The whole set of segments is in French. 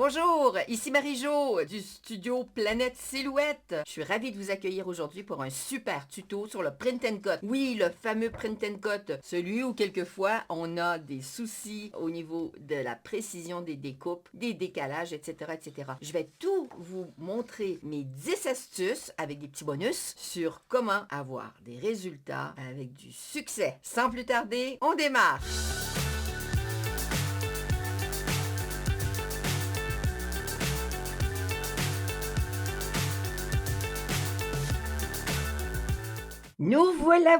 Bonjour, ici Marie-Jo du studio Planète Silhouette. Je suis ravie de vous accueillir aujourd'hui pour un super tuto sur le print and cut. Oui, le fameux print and cut, celui où quelquefois on a des soucis au niveau de la précision des découpes, des décalages, etc., etc. Je vais tout vous montrer mes 10 astuces avec des petits bonus sur comment avoir des résultats avec du succès. Sans plus tarder, on démarre! Nous voilà,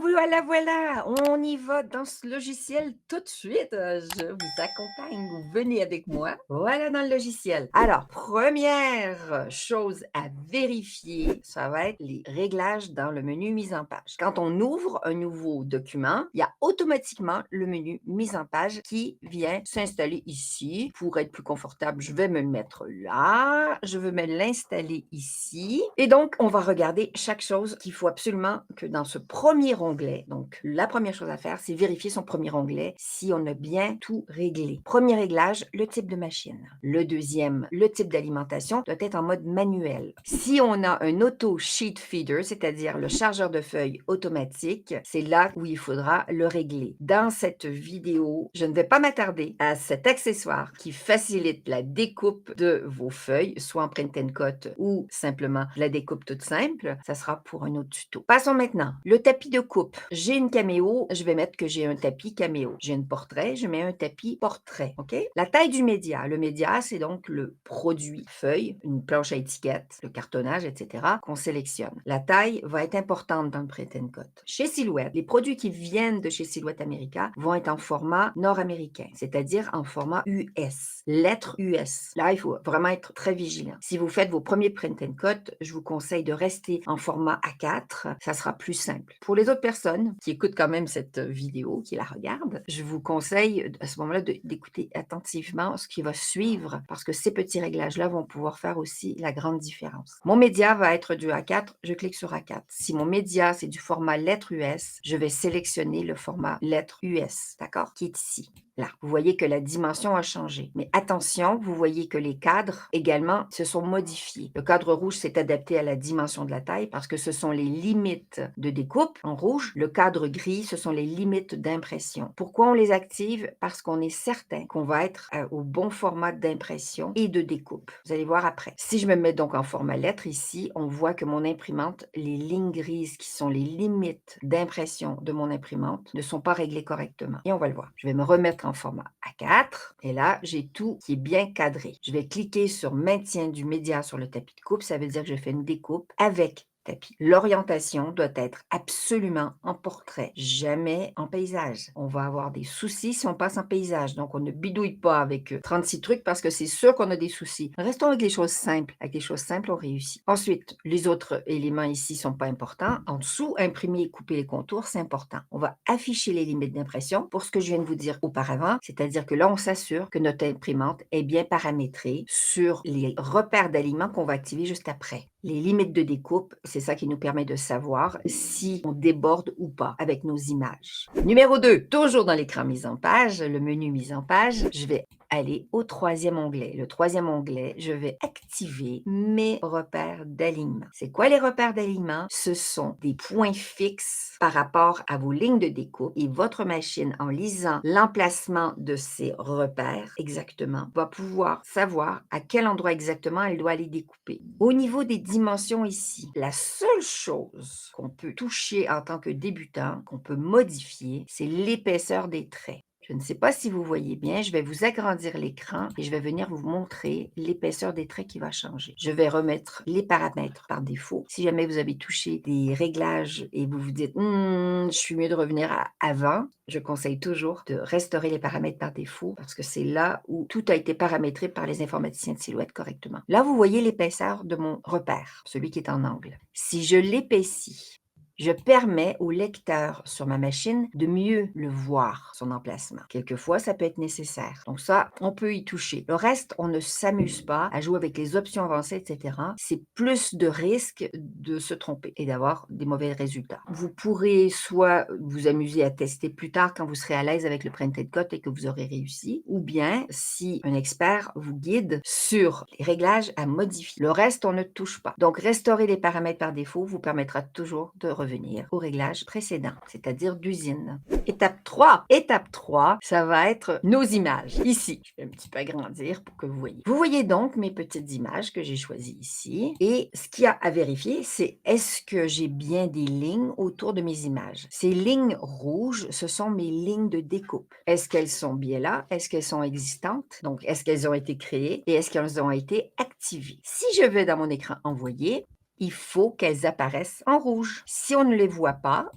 on y va dans ce logiciel tout de suite. Je vous accompagne, vous venez avec moi. Voilà dans le logiciel. Alors, première chose à vérifier, ça va être les réglages dans le menu mise en page. Quand on ouvre un nouveau document, il y a automatiquement le menu mise en page qui vient s'installer ici. Pour être plus confortable, je vais me le mettre là. Je veux me l'installer ici. Et donc, on va regarder chaque chose qu'il faut absolument que dans ce premier onglet. Donc, la première chose à faire, c'est vérifier son premier onglet si on a bien tout réglé. Premier réglage, le type de machine. Le deuxième, le type d'alimentation doit être en mode manuel. Si on a un auto sheet feeder, c'est-à-dire le chargeur de feuilles automatique, c'est là où il faudra le régler. Dans cette vidéo, je ne vais pas m'attarder à cet accessoire qui facilite la découpe de vos feuilles, soit en print and cut ou simplement la découpe toute simple. Ça sera pour un autre tuto. Passons maintenant. Le tapis de coupe. J'ai une caméo, je vais mettre que j'ai un tapis caméo. J'ai un portrait, je mets un tapis portrait. OK? La taille du média. Le média, c'est donc le produit feuille, une planche à étiquette, le cartonnage, etc. qu'on sélectionne. La taille va être importante dans le print and cut. Chez Silhouette, les produits qui viennent de chez Silhouette America vont être en format nord-américain, c'est-à-dire en format US, lettre US. Là, il faut vraiment être très vigilant. Si vous faites vos premiers print and cut, je vous conseille de rester en format A4. Ça sera plus simple. Pour les autres personnes qui écoutent quand même cette vidéo, qui la regardent, je vous conseille à ce moment-là d'écouter attentivement ce qui va suivre parce que ces petits réglages-là vont pouvoir faire aussi la grande différence. Mon média va être du A4, je clique sur A4. Si mon média, c'est du format lettre US, je vais sélectionner le format lettre US, d'accord, qui est ici. Là, vous voyez que la dimension a changé. Mais attention, vous voyez que les cadres également se sont modifiés. Le cadre rouge s'est adapté à la dimension de la taille parce que ce sont les limites de découpe en rouge. Le cadre gris, ce sont les limites d'impression. Pourquoi on les active? Parce qu'on est certain qu'on va être au bon format d'impression et de découpe. Vous allez voir après. Si je me mets donc en format lettre ici, on voit que mon imprimante, les lignes grises qui sont les limites d'impression de mon imprimante ne sont pas réglées correctement. Et on va le voir. Je vais me remettre en format A4 et là, j'ai tout qui est bien cadré. Je vais cliquer sur maintien du média sur le tapis de coupe. Ça veut dire que je fais une découpe avec tapis. L'orientation doit être absolument en portrait, jamais en paysage. On va avoir des soucis si on passe en paysage. Donc, on ne bidouille pas avec 36 trucs parce que c'est sûr qu'on a des soucis. Restons avec les choses simples. Avec les choses simples, on réussit. Ensuite, les autres éléments ici sont pas importants. En dessous, imprimer et couper les contours, c'est important. On va afficher les limites d'impression pour ce que je viens de vous dire auparavant, c'est-à-dire que là, on s'assure que notre imprimante est bien paramétrée sur les repères d'alignement qu'on va activer juste après. Les limites de découpe, c'est ça qui nous permet de savoir si on déborde ou pas avec nos images. Numéro 2, toujours dans l'écran mise en page, le menu mise en page, je vais aller au troisième onglet. Le troisième onglet, je vais activer mes repères d'alignement. C'est quoi les repères d'alignement? Ce sont des points fixes par rapport à vos lignes de découpe et votre machine, en lisant l'emplacement de ces repères exactement, va pouvoir savoir à quel endroit exactement elle doit aller découper. Au niveau des dimensions ici, la seule chose qu'on peut toucher en tant que débutant, qu'on peut modifier, c'est l'épaisseur des traits. Je ne sais pas si vous voyez bien, je vais vous agrandir l'écran et je vais venir vous montrer l'épaisseur des traits qui va changer. Je vais remettre les paramètres par défaut. Si jamais vous avez touché des réglages et vous vous dites je suis mieux de revenir à avant, je conseille toujours de restaurer les paramètres par défaut parce que c'est là où tout a été paramétré par les informaticiens de Silhouette correctement. Là, vous voyez l'épaisseur de mon repère, celui qui est en angle. Si je l'épaissis, Je permets au lecteur sur ma machine de mieux le voir, son emplacement. Quelquefois, ça peut être nécessaire. Donc ça, on peut y toucher. Le reste, on ne s'amuse pas à jouer avec les options avancées, etc. C'est plus de risque de se tromper et d'avoir des mauvais résultats. Vous pourrez soit vous amuser à tester plus tard quand vous serez à l'aise avec le printed cut et que vous aurez réussi, ou bien si un expert vous guide sur les réglages à modifier. Le reste, on ne touche pas. Donc, restaurer les paramètres par défaut vous permettra toujours de revenir au réglage précédent, c'est-à-dire d'usine. Étape 3. Étape 3, ça va être nos images. Ici, je vais un petit peu agrandir pour que vous voyez. Vous voyez donc mes petites images que j'ai choisies ici. Et ce qu'il y a à vérifier, c'est est-ce que j'ai bien des lignes autour de mes images? Ces lignes rouges, ce sont mes lignes de découpe. Est-ce qu'elles sont bien là? Est-ce qu'elles sont existantes? Donc, est-ce qu'elles ont été créées et est-ce qu'elles ont été activées? Si je vais dans mon écran envoyé, il faut qu'elles apparaissent en rouge. Si on ne les voit pas,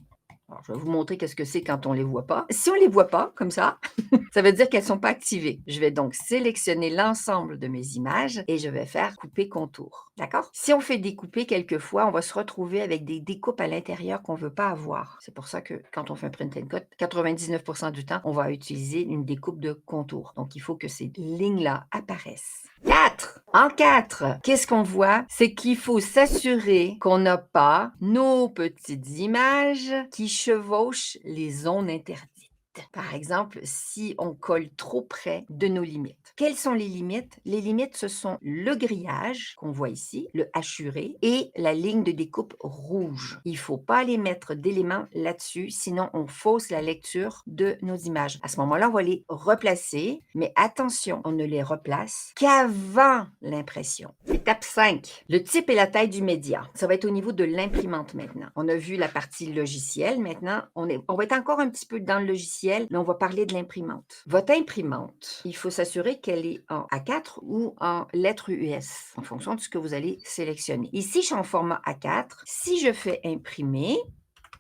alors, je vais vous montrer qu'est-ce que c'est quand on ne les voit pas. Si on ne les voit pas, comme ça, ça veut dire qu'elles ne sont pas activées. Je vais donc sélectionner l'ensemble de mes images et je vais faire couper contour. D'accord? Si on fait découper quelquefois, on va se retrouver avec des découpes à l'intérieur qu'on ne veut pas avoir. C'est pour ça que quand on fait un print and cut, 99% du temps, on va utiliser une découpe de contour. Donc, il faut que ces lignes-là apparaissent. 4. En 4, qu'est-ce qu'on voit? C'est qu'il faut s'assurer qu'on n'a pas nos petites images qui chevauchent les zones interdites. Par exemple, si on colle trop près de nos limites. Quelles sont les limites? Les limites, ce sont le grillage qu'on voit ici, le hachuré, et la ligne de découpe rouge. Il ne faut pas aller mettre d'éléments là-dessus, sinon on fausse la lecture de nos images. À ce moment-là, on va les replacer, mais attention, on ne les replace qu'avant l'impression. Étape 5, le type et la taille du média. Ça va être au niveau de l'imprimante maintenant. On a vu la partie logicielle. Maintenant, on va être encore un petit peu dans le logiciel, mais on va parler de l'imprimante. Votre imprimante, il faut s'assurer qu'elle est en A4 ou en lettres US, en fonction de ce que vous allez sélectionner. Ici, je suis en format A4. Si je fais imprimer,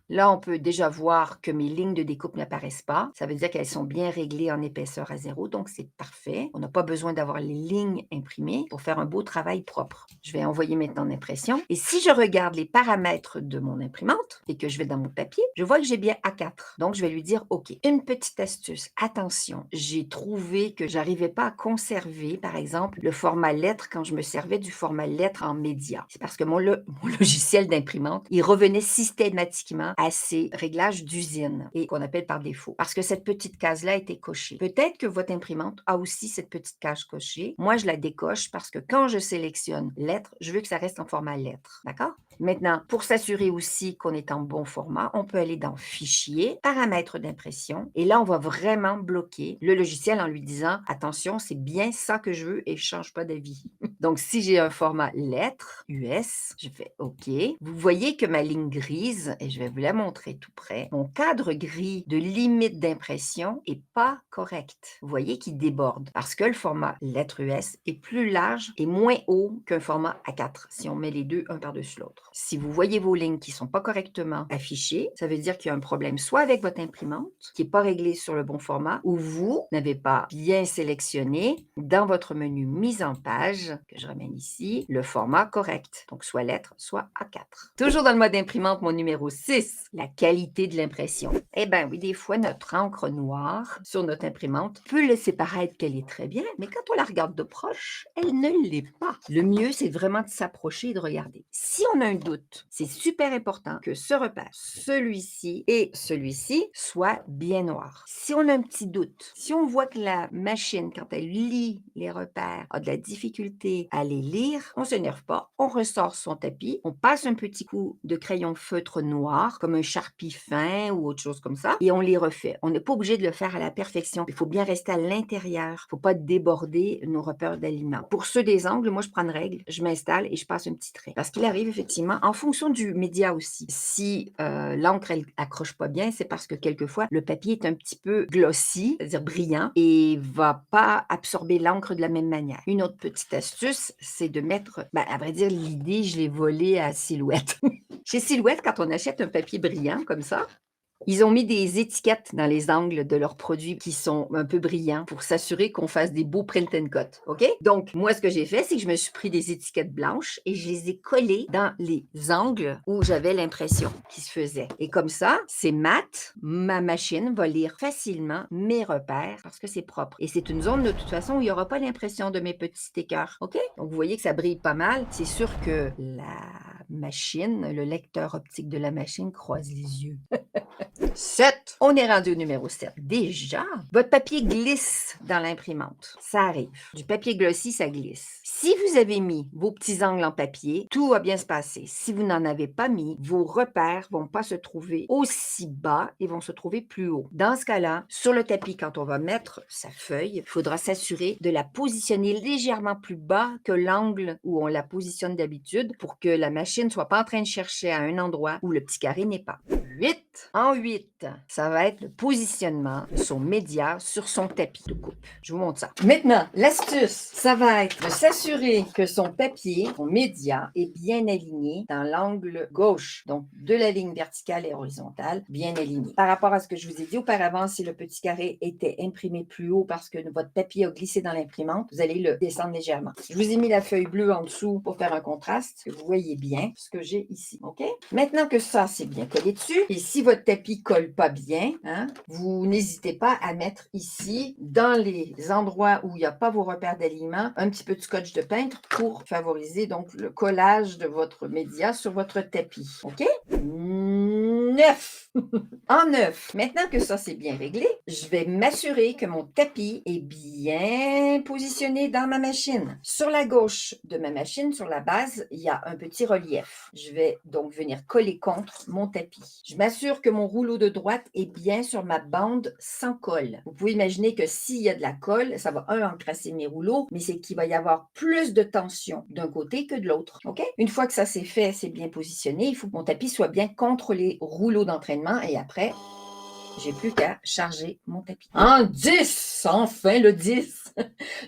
là, on peut déjà voir que mes lignes de découpe n'apparaissent pas. Ça veut dire qu'elles sont bien réglées en épaisseur à 0, donc c'est parfait. On n'a pas besoin d'avoir les lignes imprimées pour faire un beau travail propre. Je vais envoyer maintenant l'impression. Et si je regarde les paramètres de mon imprimante et que je vais dans mon papier, je vois que j'ai bien A4. Donc, je vais lui dire OK. Une petite astuce. Attention, j'ai trouvé que j'arrivais pas à conserver, par exemple, le format lettre quand je me servais du format lettre en média. C'est parce que mon logiciel d'imprimante, il revenait systématiquement à ces réglages d'usine et qu'on appelle par défaut. Parce que cette petite case-là a été cochée. Peut-être que votre imprimante a aussi cette petite case cochée. Moi, je la décoche parce que quand je sélectionne lettre, je veux que ça reste en format lettre. D'accord? Maintenant, pour s'assurer aussi qu'on est en bon format, on peut aller dans Fichier, Paramètres d'impression. Et là, on va vraiment bloquer le logiciel en lui disant « Attention, c'est bien ça que je veux et je ne change pas d'avis. » Donc, si j'ai un format lettre US, je fais OK. Vous voyez que ma ligne grise, et je vais vous la montrer tout près, mon cadre gris de limite d'impression n'est pas correct. Vous voyez qu'il déborde parce que le format lettre US est plus large et moins haut qu'un format A4 si on met les deux un par-dessus l'autre. Si vous voyez vos lignes qui ne sont pas correctement affichées, ça veut dire qu'il y a un problème soit avec votre imprimante qui n'est pas réglée sur le bon format ou vous n'avez pas bien sélectionné dans votre menu mise en page, que je ramène ici, le format correct. Donc, soit lettre, soit A4. Toujours dans le mode imprimante, mon numéro 6, la qualité de l'impression. Eh bien oui, des fois, notre encre noire sur notre imprimante peut laisser paraître qu'elle est très bien, mais quand on la regarde de proche, elle ne l'est pas. Le mieux, c'est vraiment de s'approcher et de regarder. Si on a un doute, c'est super important que ce repère, celui-ci et celui-ci, soient bien noirs. Si on a un petit doute, si on voit que la machine, quand elle lit les repères, a de la difficulté à les lire, on ne s'énerve pas, on ressort son tapis, on passe un petit coup de crayon feutre noir, comme un Sharpie fin ou autre chose comme ça, et on les refait. On n'est pas obligé de le faire à la perfection. Il faut bien rester à l'intérieur. Il ne faut pas déborder nos repères d'alignement. Pour ceux des angles, moi, je prends une règle, je m'installe et je passe un petit trait. Parce qu'il arrive effectivement, en fonction du média aussi, si l'encre, elle accroche pas bien, c'est parce que quelquefois, le papier est un petit peu glossy, c'est-à-dire brillant, et va pas absorber l'encre de la même manière. Une autre petite astuce, c'est de mettre, à vrai dire, l'idée, je l'ai volée à Silhouette. Chez Silhouette, quand on achète un papier brillant comme ça, Ils ont mis des étiquettes dans les angles de leurs produits qui sont un peu brillants pour s'assurer qu'on fasse des beaux print and cut, OK? Donc, moi, ce que j'ai fait, c'est que je me suis pris des étiquettes blanches et je les ai collées dans les angles où j'avais l'impression qui se faisait. Et comme ça, c'est mat. Ma machine va lire facilement mes repères parce que c'est propre. Et c'est une zone, de toute façon, où il n'y aura pas l'impression de mes petits stickers, OK? Donc, vous voyez que ça brille pas mal. C'est sûr que la machine, le lecteur optique de la machine croise les yeux. 7. On est rendu au numéro 7. Déjà, votre papier glisse dans l'imprimante. Ça arrive. Du papier glossy, ça glisse. Si vous avez mis vos petits angles en papier, tout va bien se passer. Si vous n'en avez pas mis, vos repères vont pas se trouver aussi bas, ils vont se trouver plus haut. Dans ce cas-là, sur le tapis, quand on va mettre sa feuille, il faudra s'assurer de la positionner légèrement plus bas que l'angle où on la positionne d'habitude pour que la machine ne soit pas en train de chercher à un endroit où le petit carré n'est pas. 8. En 8, ça va être le positionnement de son média sur son tapis de coupe. Je vous montre ça. Maintenant, l'astuce, ça va être de s'assurer que son papier, son média, est bien aligné dans l'angle gauche, donc de la ligne verticale et horizontale, bien aligné. Par rapport à ce que je vous ai dit auparavant, si le petit carré était imprimé plus haut parce que votre papier a glissé dans l'imprimante, vous allez le descendre légèrement. Je vous ai mis la feuille bleue en dessous pour faire un contraste, que vous voyez bien ce que j'ai ici. OK? Maintenant que ça, c'est bien collé dessus, et si votre tapis colle pas bien, hein, vous n'hésitez pas à mettre ici, dans les endroits où il n'y a pas vos repères d'alignement, un petit peu de scotch de peintre pour favoriser donc le collage de votre média sur votre tapis. OK? 9. En 9. Maintenant que ça c'est bien réglé, je vais m'assurer que mon tapis est bien positionné dans ma machine. Sur la gauche de ma machine, sur la base, il y a un petit relief. Je vais donc venir coller contre mon tapis. Je m'assure que mon rouleau de droite est bien sur ma bande sans colle. Vous pouvez imaginer que s'il y a de la colle, ça va encrasser mes rouleaux, mais c'est qu'il va y avoir plus de tension d'un côté que de l'autre. OK? Une fois que ça c'est fait, c'est bien positionné, il faut que mon tapis soit bien contre les rouleaux d'entraînement et après, j'ai plus qu'à charger mon tapis. En 10! Enfin, le 10!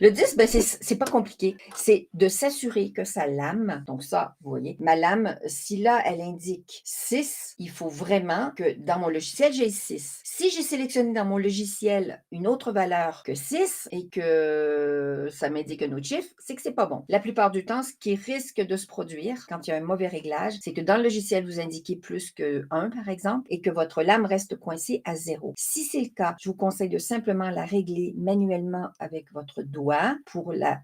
Le 10, ben, c'est pas compliqué. C'est de s'assurer que sa lame, donc ça, vous voyez, ma lame, si là, elle indique 6, il faut vraiment que dans mon logiciel, j'ai 6. Si j'ai sélectionné dans mon logiciel une autre valeur que 6 et que ça m'indique un autre chiffre, c'est que c'est pas bon. La plupart du temps, ce qui risque de se produire quand il y a un mauvais réglage, c'est que dans le logiciel, vous indiquez plus que 1, par exemple, et que votre lame reste coincée à 0. Si c'est le cas, je vous conseille de simplement la régler manuellement avec votre doigt pour la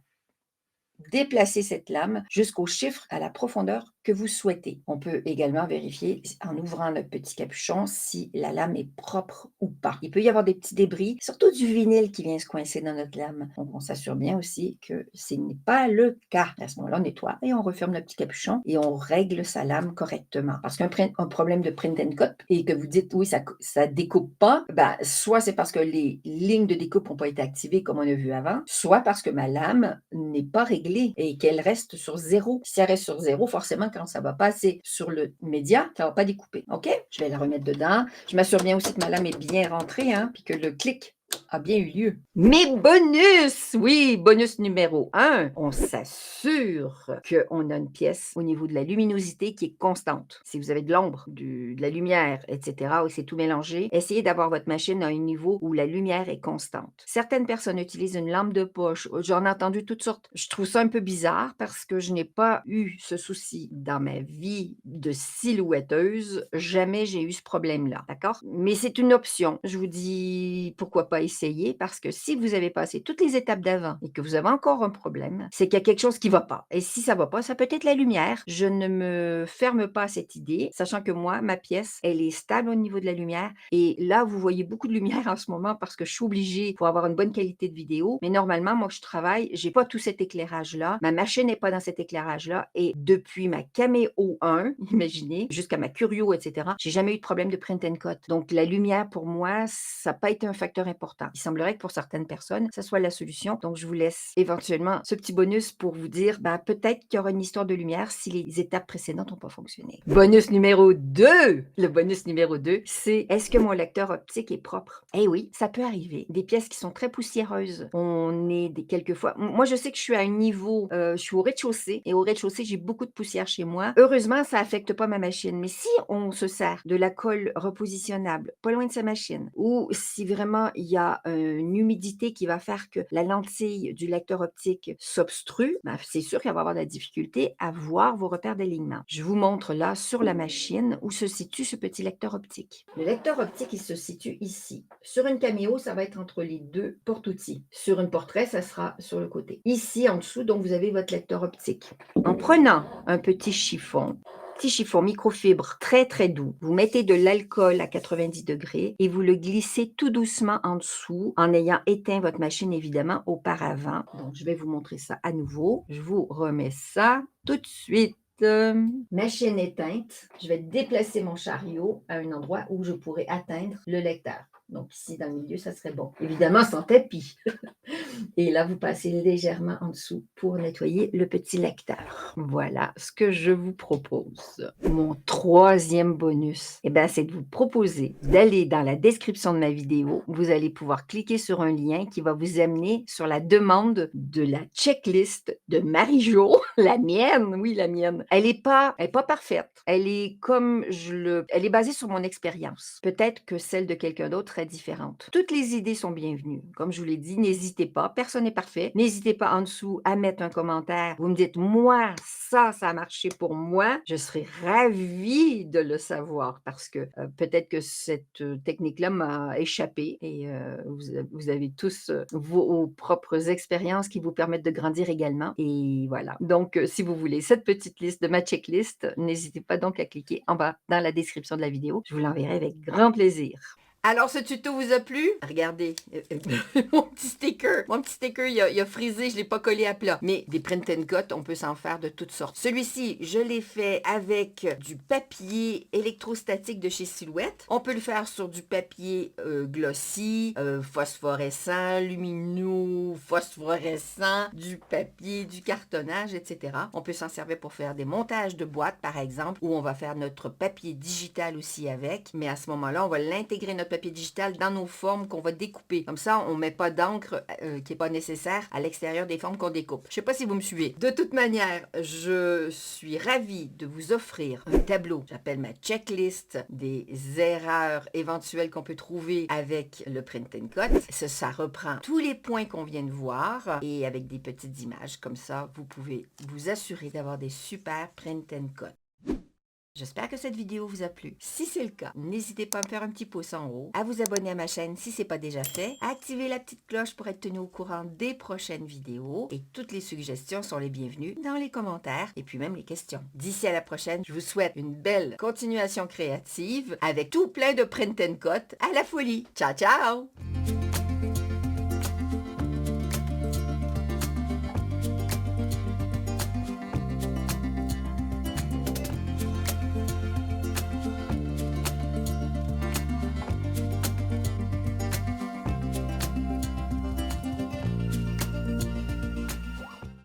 déplacer cette lame jusqu'au chiffre à la profondeur que vous souhaitez. On peut également vérifier en ouvrant le petit capuchon si la lame est propre ou pas. Il peut y avoir des petits débris, surtout du vinyle qui vient se coincer dans notre lame. Donc, on s'assure bien aussi que ce n'est pas le cas. À ce moment-là, on nettoie et on referme le petit capuchon et on règle sa lame correctement. Parce qu'un problème de print and cut et que vous dites oui, ça découpe pas, ben, soit c'est parce que les lignes de découpe n'ont pas été activées comme on a vu avant, soit parce que ma lame n'est pas réglée et qu'elle reste sur 0. Si elle reste sur 0, forcément, quand ça va passer sur le média, ça ne va pas découper. OK? Je vais la remettre dedans. Je m'assure bien aussi que ma lame est bien rentrée, hein, puis que le clic a bien eu lieu. Mes bonus! Oui, bonus numéro 1, on s'assure qu'on a une pièce au niveau de la luminosité qui est constante. Si vous avez de l'ombre, de la lumière, etc., ou c'est tout mélangé, essayez d'avoir votre machine à un niveau où la lumière est constante. Certaines personnes utilisent une lampe de poche. J'en ai entendu toutes sortes. Je trouve ça un peu bizarre parce que je n'ai pas eu ce souci dans ma vie de silhouetteuse. Jamais j'ai eu ce problème-là, d'accord? Mais c'est une option. Je vous dis pourquoi pas essayer parce que si vous avez passé toutes les étapes d'avant et que vous avez encore un problème, c'est qu'il y a quelque chose qui ne va pas. Et si ça ne va pas, ça peut être la lumière. Je ne me ferme pas à cette idée, sachant que moi, ma pièce, elle est stable au niveau de la lumière. Et là, vous voyez beaucoup de lumière en ce moment parce que je suis obligée pour avoir une bonne qualité de vidéo. Mais normalement, moi, je travaille, j'ai pas tout cet éclairage-là. Ma machine n'est pas dans cet éclairage-là. Et depuis ma Cameo 1, imaginez, jusqu'à ma Curio, etc., j'ai jamais eu de problème de print and cut. Donc, la lumière, pour moi, ça n'a pas été un facteur important. Il semblerait que pour certaines personnes, ça soit la solution. Donc, je vous laisse éventuellement ce petit bonus pour vous dire, ben, peut-être qu'il y aura une histoire de lumière si les étapes précédentes n'ont pas fonctionné. Bonus numéro 2! Le bonus numéro 2, c'est est-ce que mon lecteur optique est propre? Eh oui, ça peut arriver. Des pièces qui sont très poussiéreuses. On est quelquefois. Moi, je sais que je suis à un niveau, je suis au rez-de-chaussée et au rez-de-chaussée, j'ai beaucoup de poussière chez moi. Heureusement, ça affecte pas ma machine. Mais si on se sert de la colle repositionnable pas loin de sa machine ou si vraiment il y a une humidité qui va faire que la lentille du lecteur optique s'obstrue, ben, c'est sûr qu'elle va avoir de la difficulté à voir vos repères d'alignement. Je vous montre là sur la machine où se situe ce petit lecteur optique. Le lecteur optique, il se situe ici. Sur une Cameo, ça va être entre les deux porte-outils. Sur une Portrait, ça sera sur le côté. Ici, en dessous, donc, vous avez votre lecteur optique. En prenant un petit chiffon microfibre très très doux. Vous mettez de l'alcool à 90 degrés et vous le glissez tout doucement en dessous en ayant éteint votre machine évidemment auparavant. Donc je vais vous montrer ça à nouveau. Je vous remets ça tout de suite. Machine éteinte, je vais déplacer mon chariot à un endroit où je pourrai atteindre le lecteur. Donc ici dans le milieu, ça serait bon. Évidemment sans tapis. Et là, vous passez légèrement en dessous pour nettoyer le petit lecteur. Voilà ce que je vous propose. Mon troisième bonus, c'est de vous proposer d'aller dans la description de ma vidéo. Vous allez pouvoir cliquer sur un lien qui va vous amener sur la demande de la checklist de Marie-Jo, la mienne, oui, la mienne. Elle n'est pas parfaite. Elle est elle est basée sur mon expérience. Peut-être que celle de quelqu'un d'autre est différente. Toutes les idées sont bienvenues. Comme je vous l'ai dit, n'hésitez pas. Personne n'est parfait. N'hésitez pas en dessous à mettre un commentaire. Vous me dites, moi, ça a marché pour moi. Je serais ravie de le savoir parce que peut-être que cette technique-là m'a échappé et vous avez tous vos propres expériences qui vous permettent de grandir également. Et voilà. Donc, si vous voulez cette petite liste de ma checklist, n'hésitez pas donc à cliquer en bas dans la description de la vidéo. Je vous l'enverrai avec grand plaisir. Alors, ce tuto vous a plu? Regardez, mon petit sticker. Mon petit sticker, il a frisé, je ne l'ai pas collé à plat. Mais des print and cut, on peut s'en faire de toutes sortes. Celui-ci, je l'ai fait avec du papier électrostatique de chez Silhouette. On peut le faire sur du papier glossy, phosphorescent, lumineux, phosphorescent, du papier, du cartonnage, etc. On peut s'en servir pour faire des montages de boîtes, par exemple, où on va faire notre papier digital aussi avec. Mais à ce moment-là, on va l'intégrer notre papier digital dans nos formes qu'on va découper. Comme ça, on ne met pas d'encre qui n'est pas nécessaire à l'extérieur des formes qu'on découpe. Je ne sais pas si vous me suivez. De toute manière, je suis ravie de vous offrir un tableau. J'appelle ma checklist des erreurs éventuelles qu'on peut trouver avec le print and cut. Ça reprend tous les points qu'on vient de voir et avec des petites images. Comme ça, vous pouvez vous assurer d'avoir des super print and cut. J'espère que cette vidéo vous a plu. Si c'est le cas, n'hésitez pas à me faire un petit pouce en haut, à vous abonner à ma chaîne si ce n'est pas déjà fait, à activer la petite cloche pour être tenu au courant des prochaines vidéos et toutes les suggestions sont les bienvenues dans les commentaires et puis même les questions. D'ici à la prochaine, je vous souhaite une belle continuation créative avec tout plein de print and cut à la folie. Ciao, ciao!